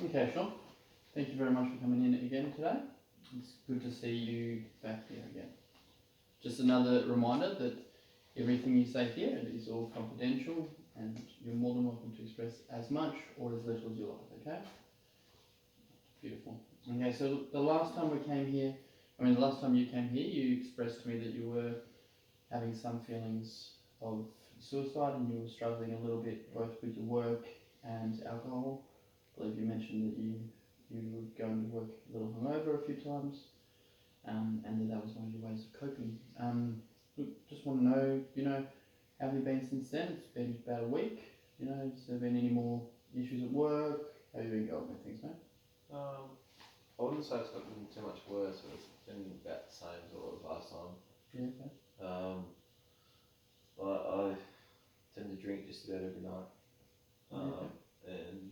Okay, Sean. Thank you very much for coming in again today. It's good to see you back here again. Just another reminder that everything you say here is all confidential and you're more than welcome to express as much or as little as you like, okay? Beautiful. Okay, so the last time you came here, you expressed to me that you were having some feelings of suicide and you were struggling a little bit both with your work and alcohol. I believe you mentioned that you were going to work a little hungover a few times, and that was one of your ways of coping. Just want to know, how have you been since then? It's been about a week. Has there been any more issues at work? How have you been going with things, mate? I wouldn't say it's gotten too much worse, but it's been about the same as it was last time. Yeah, okay. I tend to drink just about every night. And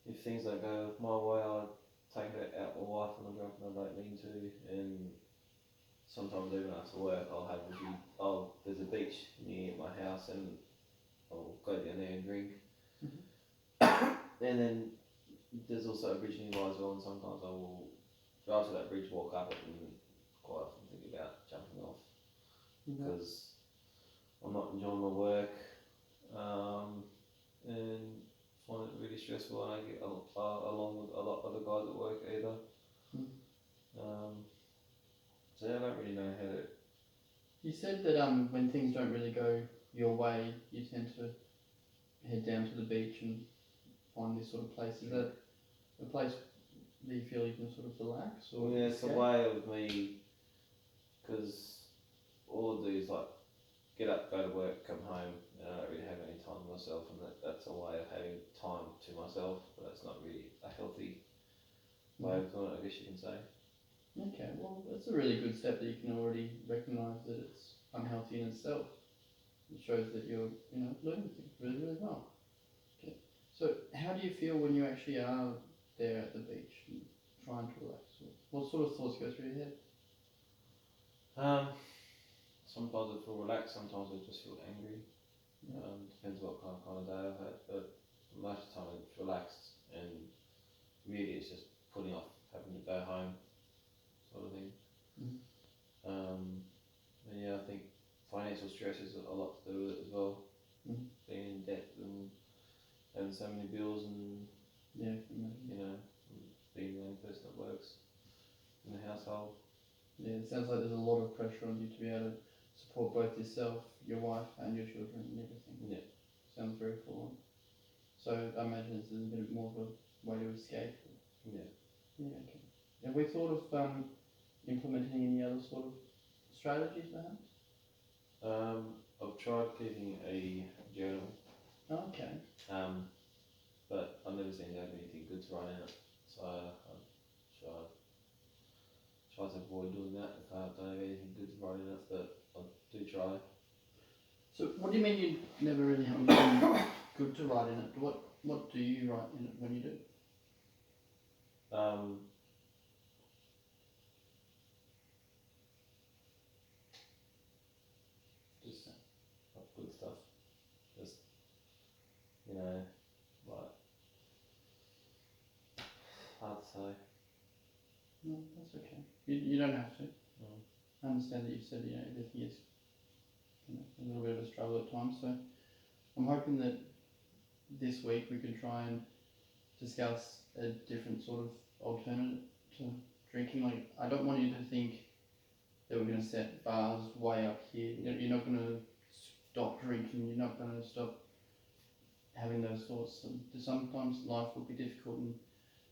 if things don't go my way, I take it out my wife and I'm drunk and I don't mean to. And sometimes even after work, there's a beach near my house and I'll go down there and drink. And then there's also a bridge nearby as well, and sometimes I will drive to that bridge, walk up it, and quite often think about jumping off because I'm not enjoying my work, and find it really stressful, and I get along with a lot of other guys at work either. So I don't really know how to. You said that when things don't really go your way, you tend to head down to the beach and find this sort of place. Is that a place that you feel you can sort of relax? Or yeah, it's a way of me, because all I do is like get up, go to work, come home, and I don't really have any time to myself, and that's a way of having time to myself, but that's not really a healthy way of doing it, I guess you can say. Okay, well, that's a really good step that you can already recognise that it's unhealthy in itself. It shows that you're, learning things really, really well. Okay, so how do you feel when you actually are there at the beach and trying to relax? What sort of thoughts go through your head? Sometimes I feel relaxed, sometimes I just feel angry. Depends what kind of day I've had, but most of the time it's relaxed, and really it's just putting off having to go home, sort of thing. And yeah, I think financial stress is a lot to do with it as well. Being in debt and having so many bills, and being the only person that works in the household. Yeah, it sounds like there's a lot of pressure on you to be able to support both yourself, your wife, and your children and everything. Yeah. Sounds very full on. So I imagine this is a bit more of a way to escape. Yeah. Yeah, okay. Have we thought of implementing any other sort of strategies perhaps? I've tried keeping a journal. Okay. But I've never seen anything good to write in it, so I try to avoid doing that if I don't have anything good to write in it, but I do try. So what do you mean you never really have anything good to write in it? What do you write in it when you do? Just not good stuff. Just like hard to say. No, that's okay. You don't have to. No. I understand that you said everything is a little bit of a struggle at times. So I'm hoping that this week we can try and discuss a different sort of alternative to drinking. Like, I don't want you to think that we're going to set bars way up here. You're not going to stop drinking. You're not going to stop having those thoughts. And sometimes life will be difficult. And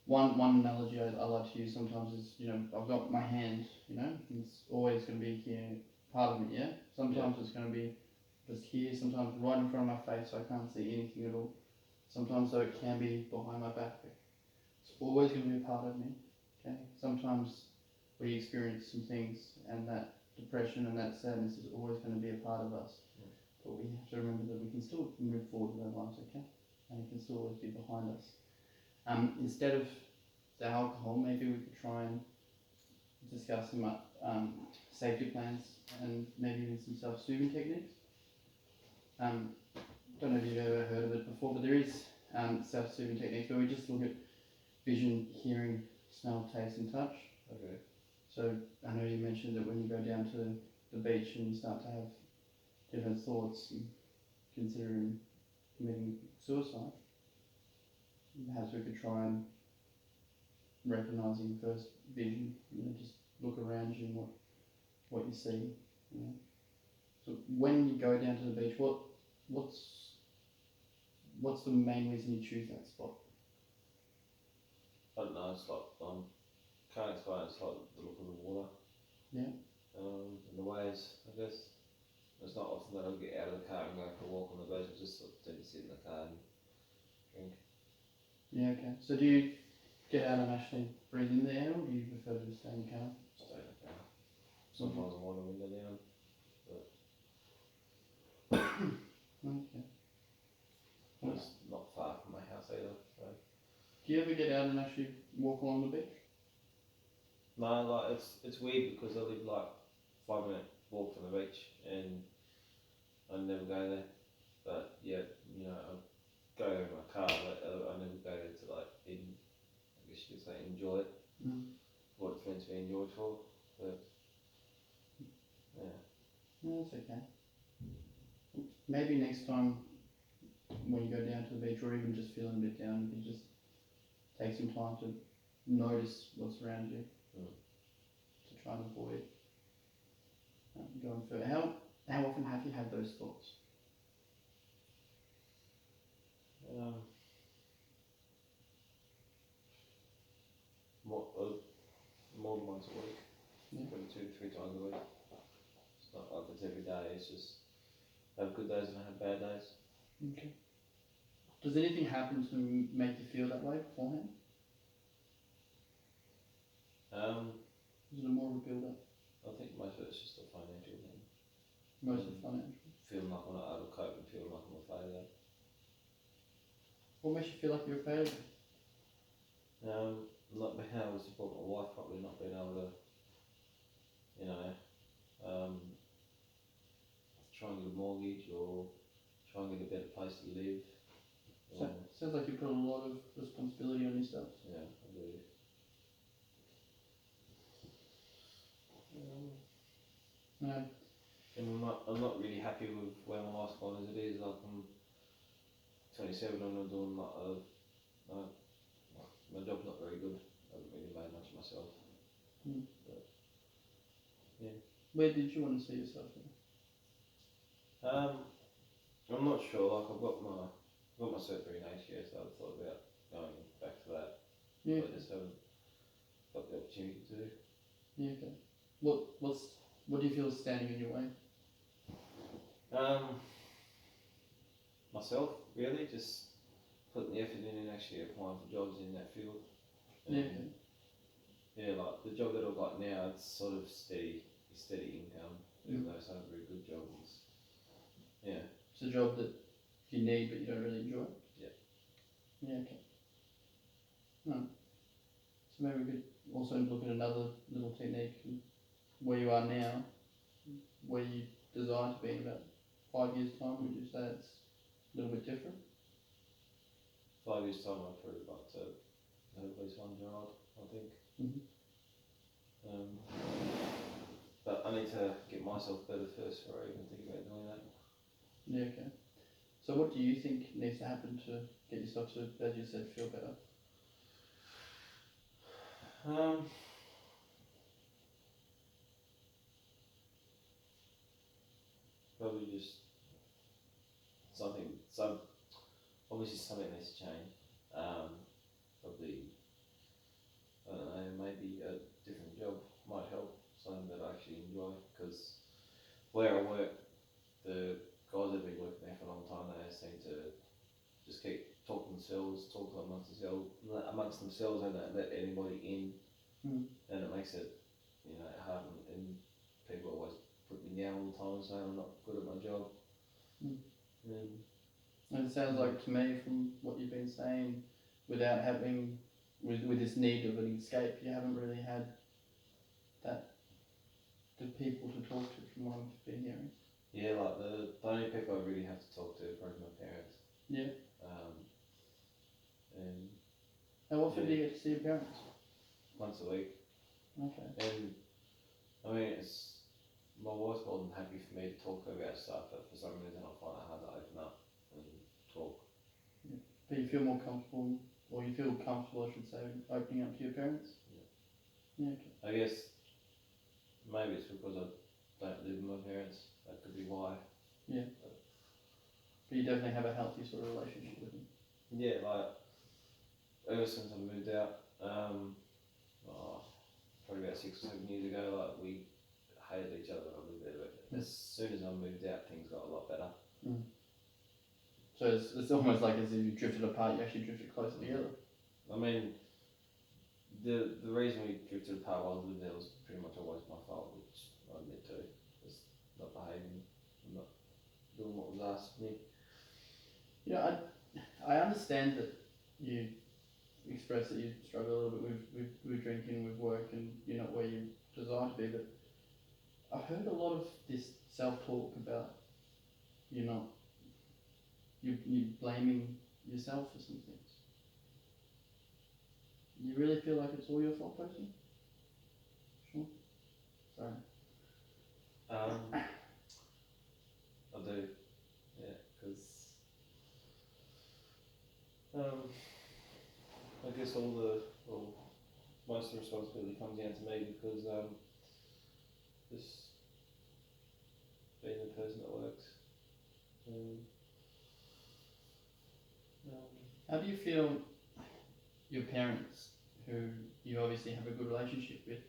one analogy I like to use sometimes is, I've got my hand, it's always going to be here, part of me, yeah? Sometimes it's going to be just here, sometimes right in front of my face, so I can't see anything at all. Sometimes though it can be behind my back. It's always going to be a part of me, okay? Sometimes we experience some things and that depression and that sadness is always going to be a part of us. But we have to remember that we can still move forward with our lives, okay? And it can still always be behind us. Instead of the alcohol, maybe we could try and discuss some safety plans and maybe even some self-soothing techniques. Don't know if you've ever heard of it before, but there is self-soothing techniques where we just look at vision, hearing, smell, taste, and touch. Okay. So I know you mentioned that when you go down to the beach and you start to have different thoughts, and considering committing suicide, perhaps we could try and recognising first vision, just look around you and what you see, So when you go down to the beach, what's the main reason you choose that spot? I don't know, it's like, can't explain, it's like the look of the water. Yeah. And the waves, I guess. It's not often that I'll get out of the car and go for a walk on the beach, I just sort of tend to sit in the car and drink. Yeah, okay. So do you get out and actually breathe in the air, or do you prefer to just stay in the car? Stay in the car. Sometimes I want a window down. Okay. It's not far from my house either, so. Do you ever get out and actually walk along the beach? No, like it's weird because I live like 5 minute walk from the beach and I never go there. But yeah, I go there in my car, but I never go there to like even, I guess you could say, enjoy it. What it's meant to be enjoyed for. But yeah. No, that's okay. Maybe next time when you go down to the beach, or even just feeling a bit down, you can just take some time to notice what's around you, to try and avoid going further. How often have you had those thoughts? More than once a week. Yeah. Probably 2 to 3 times a week. It's not like it's every day, it's just I have good days and I have bad days. Okay. Does anything happen to make you feel that way beforehand? Is it more of a build-up? I think most of it's just a financial thing. Most of financial. Feeling like I'm not able to cope and feeling like I'm a failure. What makes you feel like you're a failure? Not being able to support my wife properly, not being able to, try and get a mortgage or try and get a better place to live. So, sounds like you put a lot of responsibility on yourself. Yeah, I do. No. And I'm not really happy with where my life's gone as it is. Like I'm 27 and I'm doing a lot of, my job's not very good. I haven't really made much of myself. But, yeah. Where did you want to see yourself in? I'm not sure. Like I've got my cert in HGS, so I've thought about going back to that. Yeah. But I just haven't got the opportunity to. Yeah, okay. What do you feel is standing in your way? Myself, really, just putting the effort in and actually applying for jobs in that field. Yeah, okay. Yeah, like the job that I've got now, it's sort of steady income, even though it's not a very good job. Yeah. It's a job that you need but you don't really enjoy. Yeah. Yeah, okay. So maybe we could also look at another little technique, where you are now, where you desire to be in about 5 years' time. Would you say it's a little bit different? 5 years' time, I'd probably like to have at least one child, I think. But I need to get myself better first before I even think about doing that. Yeah, okay. So what do you think needs to happen to get yourself to, as you said, feel better? Probably just obviously something needs to change. Probably, I don't know, maybe a different job might help, something that I actually enjoy, because where I work, the guys that have been working there for a long time, they seem to just keep talking amongst themselves and don't let anybody in, and it makes it, hard, and people always put me down all the time saying I'm not good at my job. And it sounds like to me, from what you've been saying, without having, with this need of an escape, you haven't really had the people to talk to, from what I've been hearing. Yeah, like the only people I really have to talk to are probably my parents. Yeah. How often do you get to see your parents? once a week. Okay. And I mean, it's my wife's more than happy for me to talk to her about stuff, but for some reason I find it hard to open up and talk. But you feel more comfortable, or you feel comfortable, I should say, opening up to your parents? Yeah. Okay. I guess maybe it's because I don't live with my parents. That could be why. But you definitely have a healthy sort of relationship with them. Yeah, like ever since I moved out, probably about 6 or 7 years ago, like we hated each other when I lived there, but as soon as I moved out, things got a lot better. So it's almost like as if you drifted apart, you actually drifted closer together. I mean, the reason we drifted apart while I lived there was pretty much always my fault, which I admit to. Just not behaving, not doing what was asked of me. Yeah, I understand that you express that you struggle a little bit with drinking, with work, and you're not where you desire to be, but I've heard a lot of this self-talk about you blaming yourself for some things. You really feel like it's all your fault, personally? Sure. Sorry. I do, yeah, because I guess most of the responsibility comes down to me because just being the person that works. How do you feel your parents, who you obviously have a good relationship with,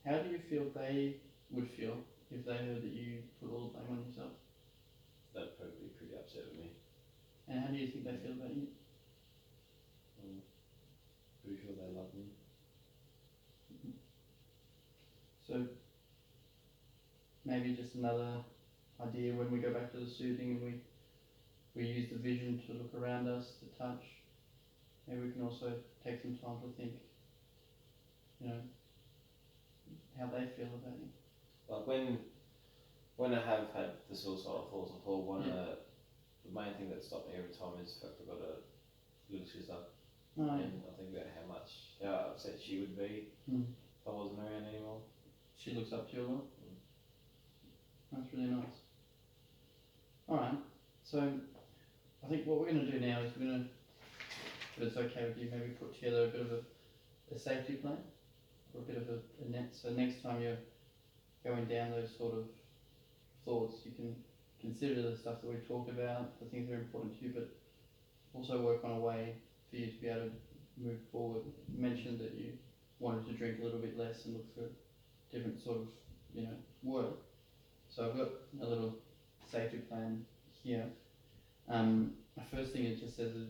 how do you feel they would feel if they heard that you put all the blame on yourself? They'd probably be pretty upset with me. And how do you think they feel about you? Pretty sure they love me. So maybe just another idea when we go back to the soothing and we use the vision to look around us, to touch. Maybe we can also take some time to think, how they feel about you. Like when I have had the suicidal thoughts before, the main thing that stopped me every time is the fact I've got a little sister. Oh, And I think about how upset she would be if I wasn't around anymore. She looks up to you a lot? That's really nice. Alright, so I think what we're going to do now is we're going to, if it's okay with you, maybe put together a bit of a safety plan, or a bit of a net, so next time you're going down those sort of thoughts, you can consider the stuff that we've talked about, the things that are important to you, but also work on a way for you to be able to move forward. You mentioned that you wanted to drink a little bit less and look for different sort of, work. So I've got a little safety plan here. The first thing it just says is,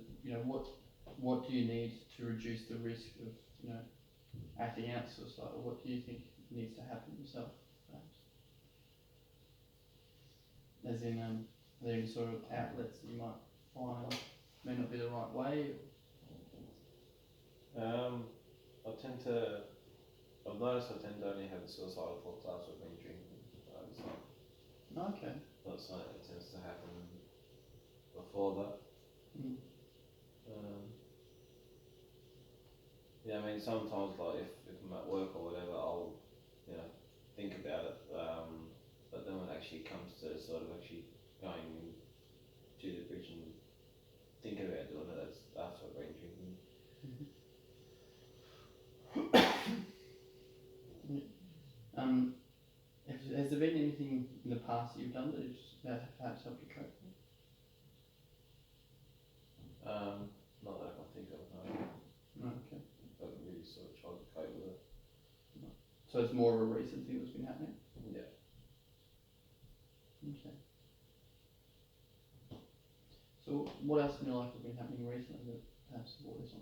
what do you need to reduce the risk of, acting out suicidal? What do you think needs to happen yourself, perhaps? As in, are there any sort of outlets that you might find may not be the right way? I've noticed I tend to only have the suicidal thoughts after I've been drinking. Okay. Not something that tends to happen before that. Yeah, I mean, sometimes, like, if I'm at work or whatever, I'll, think about it, but then when it actually comes to sort of actually going to the bridge and thinking about doing it, that's after I've been drinking. Has there been anything in the past that you've done that perhaps helped you cope? Not that I can think of, no. Okay. I haven't really sort of tried to cope with it. So it's more of a recent thing that's been happening? Yeah. Okay. So what else in your life has been happening recently that perhaps brought this on?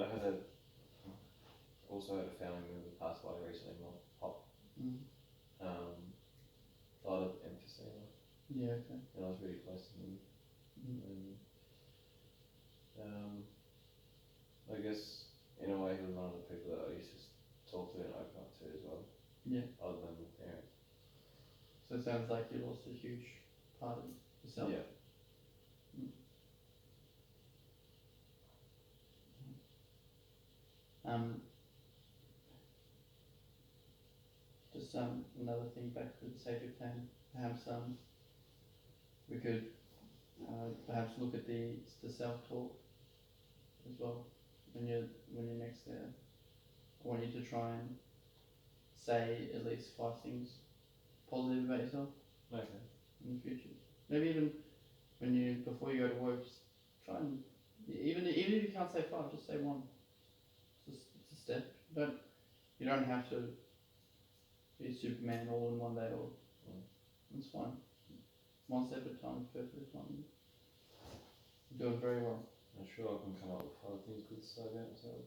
I also had a family member pass away recently, my pop. Died of emphysema. Yeah, okay. And I was really close to him. And I guess in a way he was one of the people that I used to talk to and open up to as well. Yeah. Other than my parents. So it sounds like you lost a huge part of yourself. Yeah. Just another thing back to the safety plan. Perhaps we could perhaps look at the self-talk as well when you're next there. I want you to try and say at least 5 things positive about yourself Okay. in the future. Maybe even before you go to work, just try and even if you can't say 5, just say 1. It's a step. You don't have to be Superman all in one day, or it's fine. 1 step at a time is perfectly fine. You're doing very well. I'm sure I can come up with 5 things good to say about myself.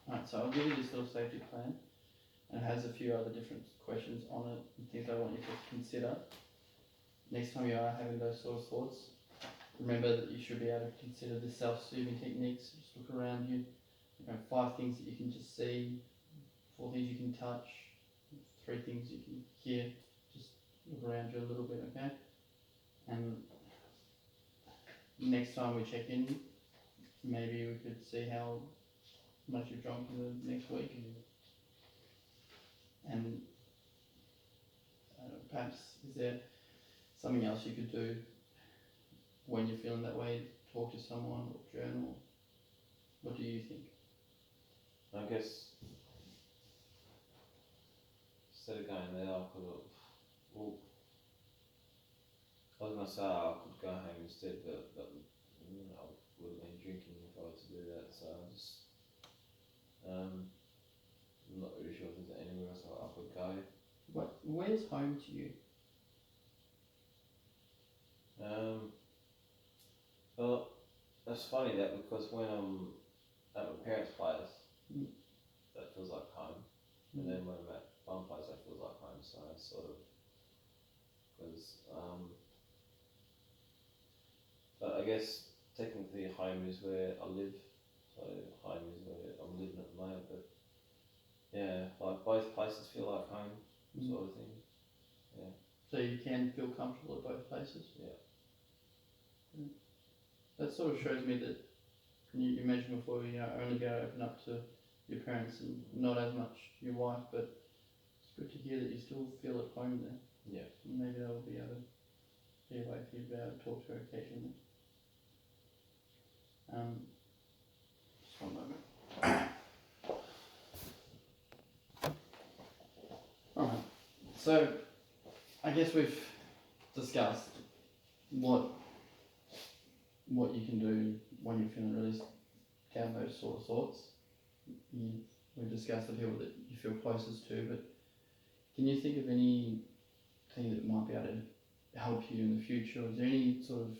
Alright, so I'll give you this little safety plan, and it has a few other different questions on it and things I want you to consider. Next time you are having those sort of thoughts, remember that you should be able to consider the self-soothing techniques. Just look around you. 5 things that you can just see, 4 things you can touch, 3 things you can hear. Just look around you a little bit, okay? And next time we check in, maybe we could see how much you've drunk in the next week. And perhaps is there something else you could do when you're feeling that way? Talk to someone or journal. What do you think? I guess instead of going there, I could have. Well, I was gonna say I could go home instead, but I would have been drinking if I were to do that. So I just, I'm not really sure if there's anywhere else I could go. Where's home to you? Well, it's funny that because when I'm at my parents' place, that feels like home, and then when I'm at one place, that feels like home. So it's sort of, because but I guess technically home is where I live, so home is where I'm living at the moment. But yeah, like both places feel like home, sort of thing. Yeah. So you can feel comfortable at both places? Yeah. That sort of shows me that you mentioned before, only be able to open up to your parents and not as much your wife, but it's good to hear that you still feel at home there. Yeah. Maybe that will be able to be a way for you to be able to talk to her occasionally. Just one moment. Alright, so I guess we've discussed what you can do when you're feeling really down those sort of thoughts. We've discussed the people that you feel closest to, but can you think of anything that might be able to help you in the future? Is there any sort of,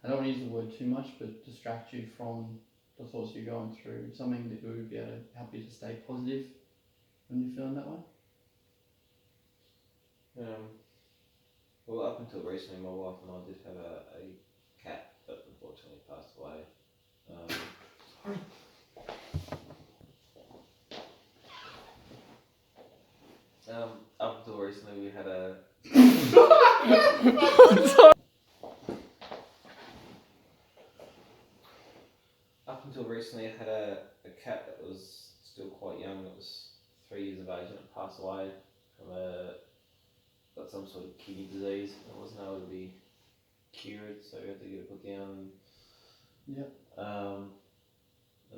I don't want to use the word too much, but distract you from the thoughts you're going through? Something that would be able to help you to stay positive when you're feeling that way? Well, up until recently, my wife and I did have a cat that unfortunately passed away. Sorry. Up until recently, we had a. Up until recently, I had a cat that was still quite young. It was 3 years of age, and it passed away from got some sort of kidney disease. It wasn't able to be cured, so we had to get it put down. Yep. And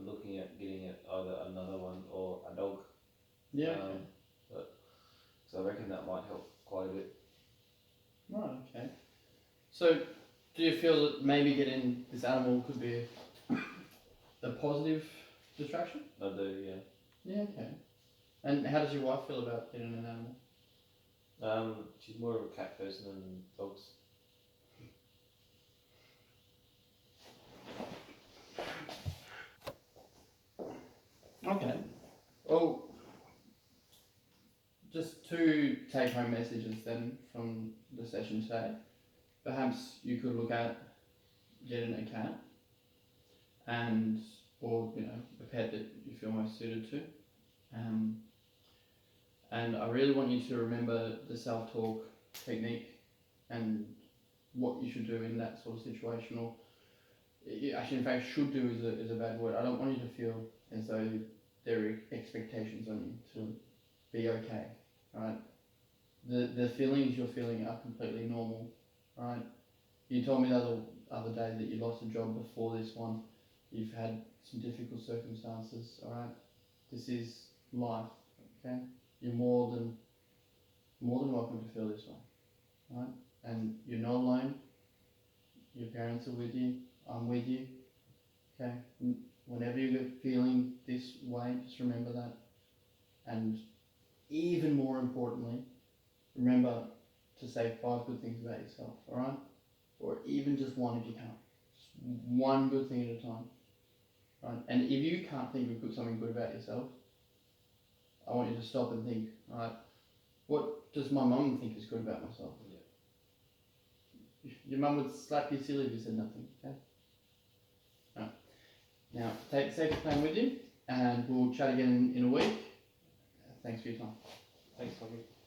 looking at getting it either another one or a dog. Yeah. Okay. So I reckon that might help quite a bit. Right. Okay. So, do you feel that maybe getting this animal could be a positive distraction? I do, yeah. Yeah. Okay. And how does your wife feel about getting an animal? She's more of a cat person than dogs. Okay. Well, just 2 take-home messages then from the session today. Perhaps you could look at getting a cat, or a pet that you feel most suited to. And I really want you to remember the self-talk technique and what you should do in that sort of situation, or actually, in fact, should do is a bad word. I don't want you to feel as though there are expectations on you to be okay, right? The feelings you're feeling are completely normal, right? You told me the other day that you lost a job before this one. You've had some difficult circumstances, all right? This is life, okay? You're more than welcome to feel this way, right? And you're not alone. Your parents are with you. I'm with you, okay? Whenever you're feeling this way, just remember that. And even more importantly, remember to say 5 good things about yourself, all right? Or even just one if you can't. Just one good thing at a time, right? And if you can't think of something good about yourself, I want you to stop and think, right? What does my mum think is good about myself? Yeah. Your mum would slap you silly if you said nothing, okay? Right. Now, take safe time with you, and we'll chat again in a week. Thanks for your time. Thanks, Tommy.